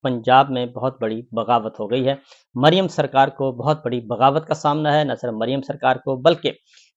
पंजाब में बहुत बड़ी बगावत हो गई है। मरियम सरकार को बहुत बड़ी बगावत का सामना है, न सिर्फ मरियम सरकार को बल्कि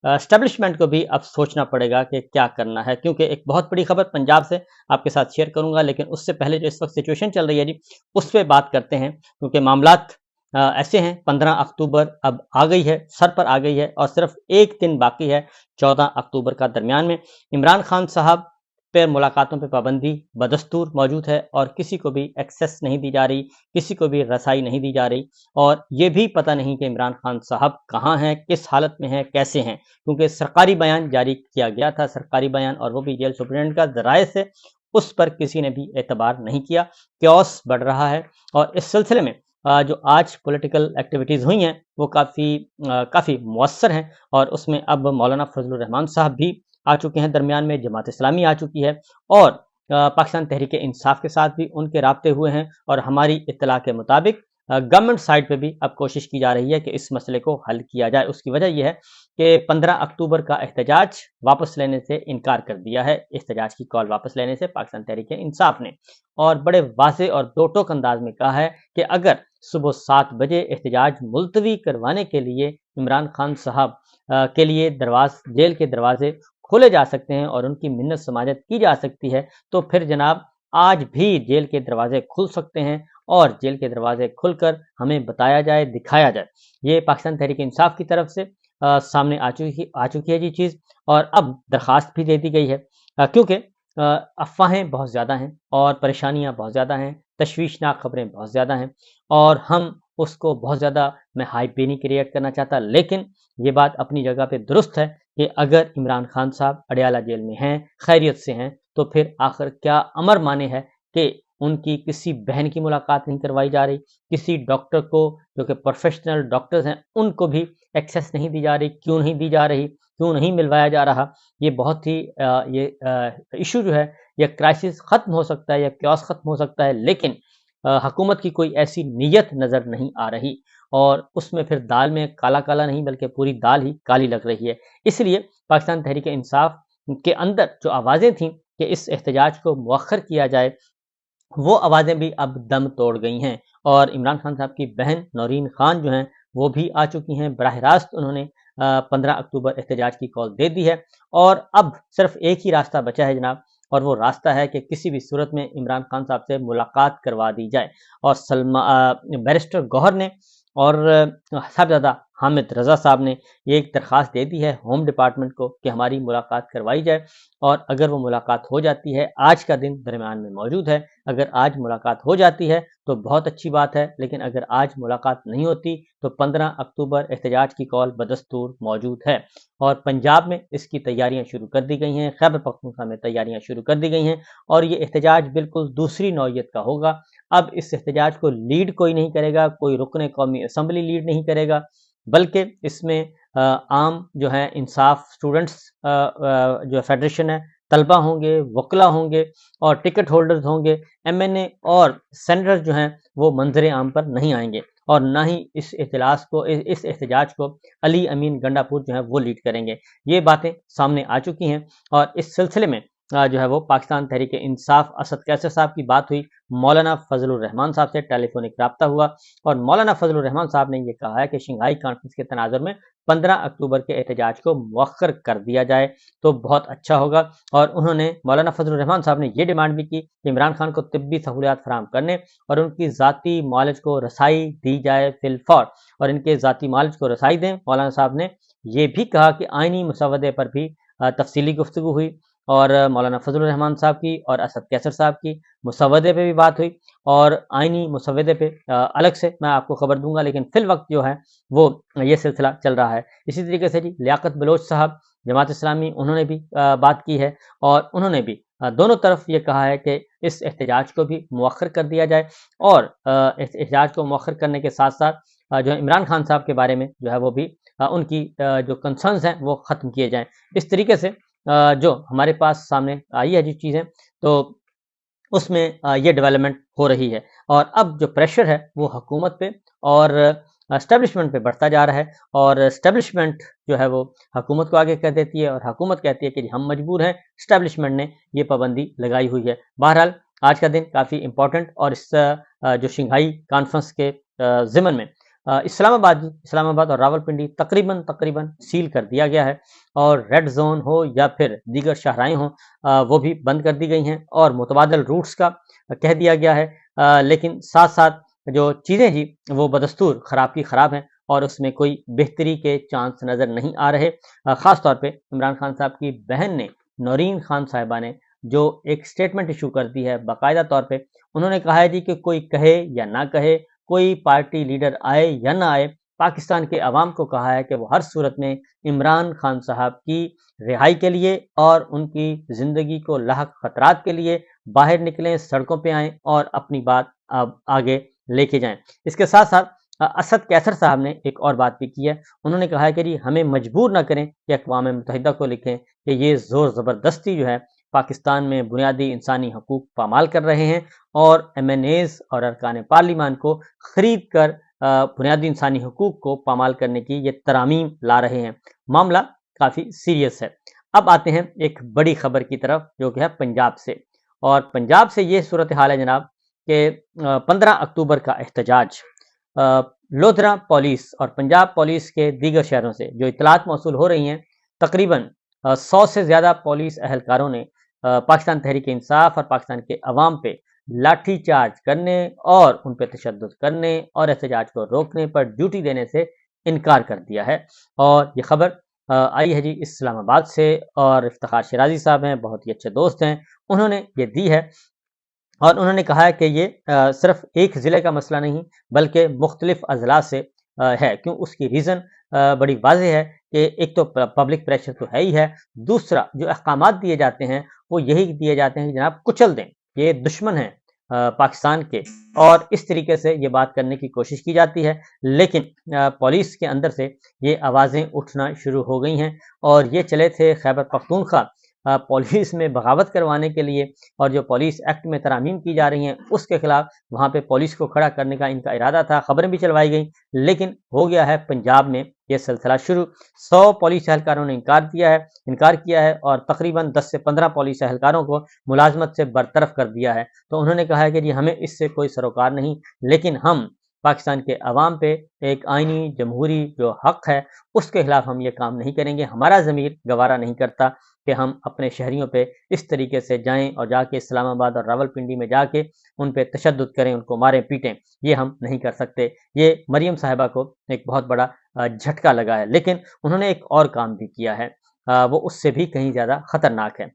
एस्टेब्लिशमेंट को भी अब सोचना पड़ेगा कि क्या करना है, क्योंकि एक बहुत बड़ी खबर पंजाब से आपके साथ शेयर करूंगा, लेकिन उससे पहले जो इस वक्त सिचुएशन चल रही है जी, उस पर बात करते हैं, क्योंकि मामलात ऐसे हैं। 15 अक्टूबर अब आ गई है, सर पर आ गई है और सिर्फ एक दिन बाकी है 14 अक्टूबर का। दरमियान में इमरान खान साहब पे मुलाकातों पे पाबंदी बदस्तूर मौजूद है और किसी को भी एक्सेस नहीं दी जा रही, किसी को भी रसाई नहीं दी जा रही, और ये भी पता नहीं कि इमरान खान साहब कहाँ हैं, किस हालत में हैं, कैसे हैं, क्योंकि सरकारी बयान जारी किया गया था, सरकारी बयान, और वो भी जेल सुप्रीडेंट का जराये से, उस पर किसी ने भी एतबार नहीं किया। क्योस बढ़ रहा है और इस सिलसिले में जो आज पॉलिटिकल एक्टिविटीज़ हुई हैं वो काफ़ी मौसर हैं, और उसमें अब मौलाना फजलुर रहमान साहब भी आ चुके हैं, दरमियान में जमात इस्लामी आ चुकी है, और पाकिस्तान तहरीक इंसाफ के साथ भी उनके राब्ते हुए हैं, और हमारी इत्तला के मुताबिक गवर्नमेंट साइड पे भी अब कोशिश की जा रही है कि इस मसले को हल किया जाए। उसकी वजह यह है कि 15 अक्टूबर का एहतजाज वापस लेने से इनकार कर दिया है, एहतजाज की कॉल वापस लेने से पाकिस्तान तहरीक इंसाफ ने, और बड़े वाज़ेह और दो टोक अंदाज में कहा है कि अगर सुबह 7 बजे एहतजाज मुलतवी करवाने के लिए इमरान खान साहब के लिए जेल के दरवाजे खोले जा सकते हैं और उनकी मिन्नत समाजत की जा सकती है, तो फिर जनाब आज भी जेल के दरवाजे खुल सकते हैं, और जेल के दरवाजे खुलकर हमें बताया जाए, दिखाया जाए। ये पाकिस्तान तहरीक इंसाफ की तरफ से सामने आ चुकी है ये चीज़, और अब दरख्वास्त भी दे दी गई है, क्योंकि अफवाहें बहुत ज़्यादा हैं और परेशानियां बहुत ज़्यादा हैं, तशवीशनाक खबरें बहुत ज़्यादा हैं, और हम उसको बहुत ज़्यादा, मैं हाइप भी नहीं क्रिएट करना चाहता, लेकिन ये बात अपनी जगह पे दुरुस्त है कि अगर इमरान खान साहब अडयाला जेल में हैं, खैरियत से हैं, तो फिर आखिर क्या अमर माने है कि उनकी किसी बहन की मुलाकात नहीं करवाई जा रही, किसी डॉक्टर को जो कि प्रोफेशनल डॉक्टर्स हैं उनको भी एक्सेस नहीं दी जा रही, क्यों नहीं दी जा रही, क्यों नहीं मिलवाया जा रहा। ये बहुत ही ये इशू जो है, यह क्राइसिस ख़त्म हो सकता है या क्योस ख़त्म हो सकता है, लेकिन हुकूमत की कोई ऐसी नीयत नज़र नहीं आ रही, और उसमें फिर दाल में काला काला नहीं बल्कि पूरी दाल ही काली लग रही है। इसलिए पाकिस्तान तहरीक इंसाफ के अंदर जो आवाज़ें थीं कि इस एहतजाज को मुअख्खर किया जाए, वो आवाज़ें भी अब दम तोड़ गई हैं, और इमरान खान साहब की बहन नौरीन खान जो हैं वो भी आ चुकी हैं। बराह रास्त उन्होंने 15 अक्टूबर एहतजाज की कॉल दे दी है, और अब सिर्फ एक ही रास्ता बचा है जनाब, और वो रास्ता है कि किसी भी सूरत में इमरान खान साहब से मुलाकात करवा दी जाए। और बैरिस्टर गौहर ने और साहबजादा हामिद रज़ा साहब ने ये एक दरख्वास्त दे दी है होम डिपार्टमेंट को कि हमारी मुलाकात करवाई जाए, और अगर वो मुलाकात हो जाती है, आज का दिन दरमियान में मौजूद है, अगर आज मुलाकात हो जाती है तो बहुत अच्छी बात है, लेकिन अगर आज मुलाकात नहीं होती तो 15 अक्टूबर एहतजाज की कॉल बदस्तूर मौजूद है, और पंजाब में इसकी तैयारियां शुरू कर दी गई हैं, खैबर पख्तूनख्वा में तैयारियां शुरू कर दी गई हैं, और ये एहतजाज बिल्कुल दूसरी नौइयत का होगा। अब इस एहतजाज को लीड कोई नहीं करेगा, कोई रुकन कौमी असम्बली लीड नहीं करेगा, बल्कि इसमें आम जो है इंसाफ स्टूडेंट्स जो फेडरेशन है, तलबा होंगे, वकला होंगे, और टिकट होल्डर्स होंगे, एमएनए और सेनेटर्स जो हैं वो मंजर आम पर नहीं आएंगे, और ना ही इस एहतजाज को अली अमीन गंडापुर जो है वो लीड करेंगे। ये बातें सामने आ चुकी हैं, और इस सिलसिले में जो है वो पाकिस्तान तहरीक इंसाफ असद कैसर साहब की बात हुई, मौलाना फजलुर रहमान साहब से टेलीफोनिक रब्ता हुआ, और मौलाना फजलुर रहमान साहब ने यह कहा है कि शंघाई कॉन्फ्रेंस के तनाजुर में 15 अक्टूबर के एहतजाज को मुअख्खर कर दिया जाए तो बहुत अच्छा होगा। और उन्होंने, मौलाना फजलुर रहमान साहब ने यह डिमांड भी की कि इमरान खान को तिब्बी सहूलियात फराहम करने और उनकी ज़ाती मालिज को रसाई दी जाए फिलफौर, और इनके ज़ाती मालिज को रसाई दें। मौलाना साहब ने यह भी कहा कि आइनी मुसवदे पर भी तफसीली गुफ्तगू हुई, और मौलाना फजलुर रहमान साहब की और असद कैसर साहब की मुसवदे पे भी बात हुई, और आइनी मुसवदे पे अलग से मैं आपको खबर दूंगा, लेकिन फिल वक्त जो है वो ये सिलसिला चल रहा है। इसी तरीके से जी लियाकत बलोच साहब जमात इस्लामी, उन्होंने भी बात की है, और उन्होंने भी दोनों तरफ ये कहा है कि इस एहतजाज को भी मुअख्खर कर दिया जाए, और इस एहतजाज को मुअख्खर करने के साथ साथ जो इमरान खान साहब के बारे में जो है वो भी उनकी जो कंसर्न्स हैं वो ख़त्म किए जाएँ। इस तरीके से जो हमारे पास सामने आई है जी चीज़ें, तो उसमें ये डेवलपमेंट हो रही है, और अब जो प्रेशर है वो हुकूमत पे और एस्टेब्लिशमेंट पे बढ़ता जा रहा है, और एस्टेब्लिशमेंट जो है वो हुकूमत को आगे कह देती है, और हुकूमत कहती है कि हम मजबूर हैं, एस्टेब्लिशमेंट ने ये पाबंदी लगाई हुई है। बहरहाल आज का दिन काफ़ी इम्पोर्टेंट और इस जो शंघाई कॉन्फ्रेंस के ज़िमन में इस्लाम आबाद और रावलपिंडी तकरीबन सील कर दिया गया है, और रेड जोन हो या फिर दीगर शाहराएं हों, वो भी बंद कर दी गई हैं और मुतबादल रूट्स का कह दिया गया है। लेकिन साथ साथ जो चीज़ें जी वो बदस्तूर ख़राब की ख़राब हैं और उसमें कोई बेहतरी के चांस नज़र नहीं आ रहे। ख़ास तौर पे इमरान खान साहब की बहन ने, नौरीन खान साहिबा ने, जो एक स्टेटमेंट इशू कर दी है बाकायदा तौर पे, उन्होंने कहा है जी कि कोई कहे या ना कहे, कोई पार्टी लीडर आए या ना आए, पाकिस्तान के अवाम को कहा है कि वो हर सूरत में इमरान खान साहब की रिहाई के लिए और उनकी ज़िंदगी को लाहक ख़तरात के लिए बाहर निकलें, सड़कों पे आएँ और अपनी बात आगे लेके जाएँ। इसके साथ साथ असद कैसर साहब ने एक और बात भी की है। उन्होंने कहा है कि जी हमें मजबूर ना करें कि अक़वाम मुत्तहिदा को लिखें कि ये ज़ोर ज़बरदस्ती जो है पाकिस्तान में बुनियादी इंसानी हकूक़ पामाल कर रहे हैं और MNAs और अरकान पार्लिमान को ख़रीद कर बुनियादी इंसानी हकूक़ को पामाल करने की ये तरामीम ला रहे हैं। मामला काफ़ी सीरियस है। अब आते हैं एक बड़ी खबर की तरफ, जो कि है पंजाब से, और पंजाब से ये सूरत हाल है जनाब कि 15 अक्टूबर का एहतजाज, लोधरा पुलिस और पंजाब पुलिस के दीगर शहरों से जो इतलात मौसूल हो रही हैं, तकरीबन 100 से ज़्यादा पुलिस एहलकारों ने पाकिस्तान तहरीक इंसाफ और पाकिस्तान के अवाम पे लाठी चार्ज करने और उन पे तशद्दुद करने और एहतजाज को रोकने पर ड्यूटी देने से इनकार कर दिया है। और ये खबर आई है जी इस्लामाबाद से, और इफ्तिखार शिराजी साहब हैं, बहुत ही अच्छे दोस्त हैं, उन्होंने ये दी है। और उन्होंने कहा है कि ये सिर्फ एक ज़िले का मसला नहीं बल्कि मुख्तलिफ अजला से है। क्यों? उसकी रीज़न बड़ी वाज़ेह है कि एक तो पब्लिक प्रेशर तो है ही है, दूसरा जो अहकामात दिए जाते हैं वो यही दिए जाते हैं कि जनाब कुचल दें, ये दुश्मन हैं पाकिस्तान के, और इस तरीके से ये बात करने की कोशिश की जाती है। लेकिन पुलिस के अंदर से ये आवाज़ें उठना शुरू हो गई हैं, और ये चले थे खैबर पख्तूनख्वा पुलिस में बगावत करवाने के लिए, और जो पुलिस एक्ट में तरामीम की जा रही हैं उसके खिलाफ वहाँ पे पुलिस को खड़ा करने का इनका इरादा था। खबरें भी चलवाई गई, लेकिन हो गया है पंजाब में ये सिलसिला शुरू। 100 पुलिस एहलकारों ने इनकार किया है और तकरीबन 10 से 15 पुलिस एहलकारों को मुलाजमत से बरतरफ कर दिया है। तो उन्होंने कहा है कि जी हमें इससे कोई सरोकार नहीं, लेकिन हम पाकिस्तान के अवाम पे एक आइनी जमहूरी जो हक है उसके खिलाफ हम ये काम नहीं करेंगे। हमारा ज़मीर गवारा नहीं करता कि हम अपने शहरियों पे इस तरीके से जाएं और जाके इस्लामाबाद और रावलपिंडी में जाके उन पे तशद्दुद करें, उनको मारें पीटें, ये हम नहीं कर सकते। ये मरियम साहिबा को एक बहुत बड़ा झटका लगा है, लेकिन उन्होंने एक और काम भी किया है, वो उससे भी कहीं ज़्यादा ख़तरनाक है।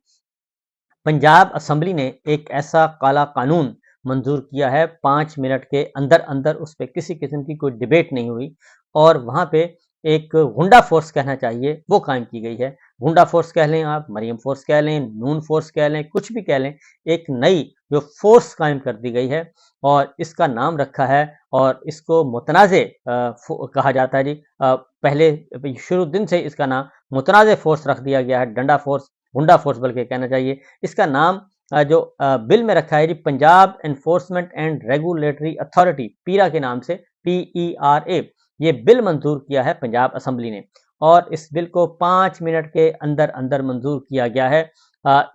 पंजाब असम्बली ने एक ऐसा काला कानून मंजूर किया है, 5 मिनट के अंदर अंदर उस पर किसी किस्म की कोई डिबेट नहीं हुई, और वहाँ पे एक गुंडा फोर्स कहना चाहिए वो कायम की गई है। गुंडा फोर्स कह लें आप, मरियम फोर्स कह लें, नून फोर्स कह लें, कुछ भी कह लें, एक नई जो फोर्स कायम कर दी गई है और इसका नाम रखा है, और इसको मुतनाज़े कहा जाता है जी। पहले शुरू दिन से इसका नाम मुतनाज़े फोर्स रख दिया गया है, डंडा फोर्स, गुंडा फोर्स बल्कि कहना चाहिए। इसका नाम जो बिल में रखा है जी, Punjab enforcement and regulatory authority, PERA के नाम से, PERA, ये बिल मंजूर किया है पंजाब असम्बली ने, और इस बिल को 5 मिनट के अंदर अंदर मंजूर किया गया है।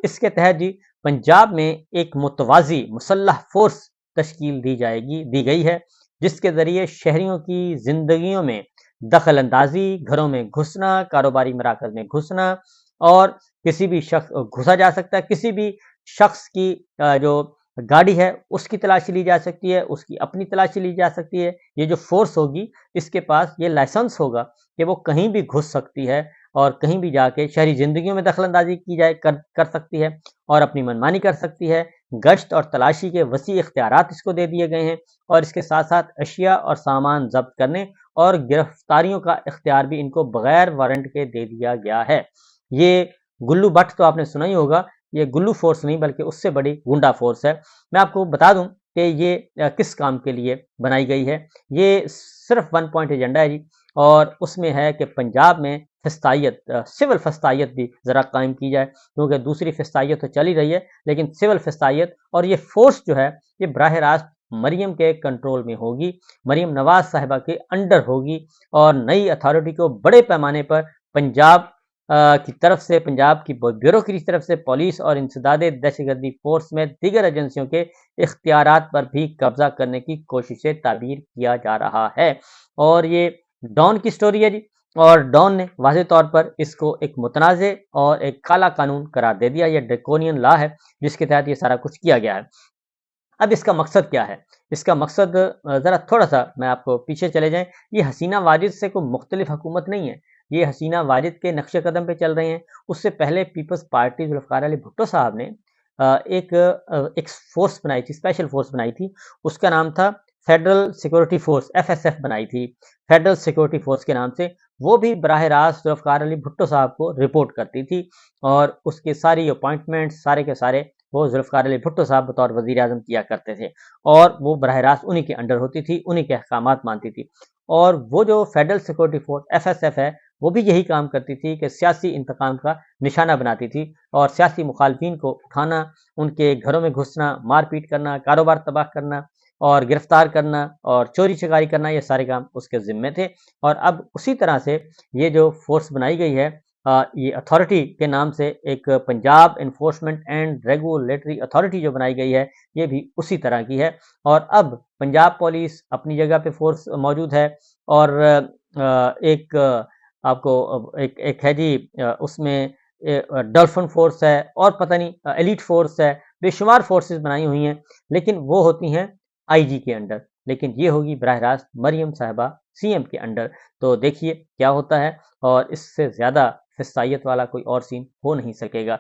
इसके तहत जी पंजाब में एक मुतवाज़ी मुसल्लह फोर्स तश्कील दी गई है, जिसके ज़रिए शहरियों की ज़िंदगियों में दखल अंदाजी, घरों में घुसना, कारोबारी मराकज़ में घुसना, और किसी भी शख्स घुसा जा सकता है, किसी भी शख्स की जो गाड़ी है उसकी तलाशी ली जा सकती है, उसकी अपनी तलाशी ली जा सकती है। ये जो फोर्स होगी इसके पास ये लाइसेंस होगा कि वो कहीं भी घुस सकती है और कहीं भी जाके शहरी ज़िंदगियों में दखल अंदाजी की जाए कर सकती है और अपनी मनमानी कर सकती है। गश्त और तलाशी के वसी इख्तियारात इसको दे दिए गए हैं, और इसके साथ साथ अशिया और सामान जब्त करने और गिरफ्तारियों का इख्तियार भी इनको बगैर वारंट के दे दिया गया है। ये गुल्लू भट्ट तो आपने सुना ही होगा, ये गुल्लू फोर्स नहीं बल्कि उससे बड़ी गुंडा फोर्स है। मैं आपको बता दूं कि ये किस काम के लिए बनाई गई है। ये सिर्फ 1 पॉइंट एजेंडा है जी, और उसमें है कि पंजाब में फस्तायत, सिविल फस्तायत भी ज़रा कायम की जाए, क्योंकि दूसरी फस्तायत तो चल ही रही है, लेकिन सिविल फस्तायत, और ये फोर्स जो है ये बराह रास्त मरियम के कंट्रोल में होगी, मरियम नवाज साहिबा के अंडर होगी, और नई अथॉरिटी को बड़े पैमाने पर पंजाब کی طرف سے، پنجاب کی بیوروکریسی کی طرف سے پولیس اور انسداد دہشت گردی فورس میں دیگر ایجنسیوں کے اختیارات پر بھی قبضہ کرنے کی کوششیں تعبیر کیا جا رہا ہے۔ اور یہ ڈان کی سٹوری ہے جی، اور ڈان نے واضح طور پر اس کو ایک متنازع اور ایک کالا قانون قرار دے دیا۔ یہ ڈریکونین لا ہے جس کے تحت یہ سارا کچھ کیا گیا ہے۔ اب اس کا مقصد کیا ہے؟ اس کا مقصد ذرا تھوڑا سا میں آپ کو پیچھے چلے جائیں، یہ حسینہ واجد سے کوئی مختلف حکومت نہیں ہے، یہ حسینہ واجد کے نقش قدم پہ چل رہے ہیں۔ اس سے پہلے پیپلز پارٹی ذوالفقار علی بھٹو صاحب نے ایک فورس بنائی تھی، اسپیشل فورس بنائی تھی، اس کا نام تھا فیڈرل سیکورٹی فورس، FSF بنائی تھی فیڈرل سیکورٹی فورس کے نام سے۔ وہ بھی براہ راست ذوالفقار علی بھٹو صاحب کو رپورٹ کرتی تھی، اور اس کے ساری اپوائنٹمنٹ سارے کے سارے وہ ذوالفقار علی بھٹو صاحب بطور وزیر اعظم کیا کرتے تھے، اور وہ براہ راست انہی کے انڈر ہوتی تھی، انہی کے احکامات مانتی تھی۔ اور وہ جو فیڈرل سیکورٹی فورس FSF ہے، وہ بھی یہی کام کرتی تھی کہ سیاسی انتقام کا نشانہ بناتی تھی، اور سیاسی مخالفین کو اٹھانا، ان کے گھروں میں گھسنا، مار پیٹ کرنا، کاروبار تباہ کرنا اور گرفتار کرنا اور چوری چکاری کرنا، یہ سارے کام اس کے ذمے تھے۔ اور اب اسی طرح سے یہ جو فورس بنائی گئی ہے، یہ اتھارٹی کے نام سے ایک Punjab enforcement and regulatory authority جو بنائی گئی ہے، یہ بھی اسی طرح کی ہے۔ اور اب پنجاب پولیس اپنی جگہ پہ فورس موجود ہے، اور ایک آپ کو ایک ہے جی، اس میں ڈولفن فورس ہے، اور پتہ نہیں ایلیٹ فورس ہے، بے شمار فورسز بنائی ہوئی ہیں، لیکن وہ ہوتی ہیں IG کے انڈر، لیکن یہ ہوگی براہ راست مریم صاحبہ CM کے انڈر۔ تو دیکھیے کیا ہوتا ہے، اور اس سے زیادہ فسائیت والا کوئی اور سین ہو نہیں سکے گا۔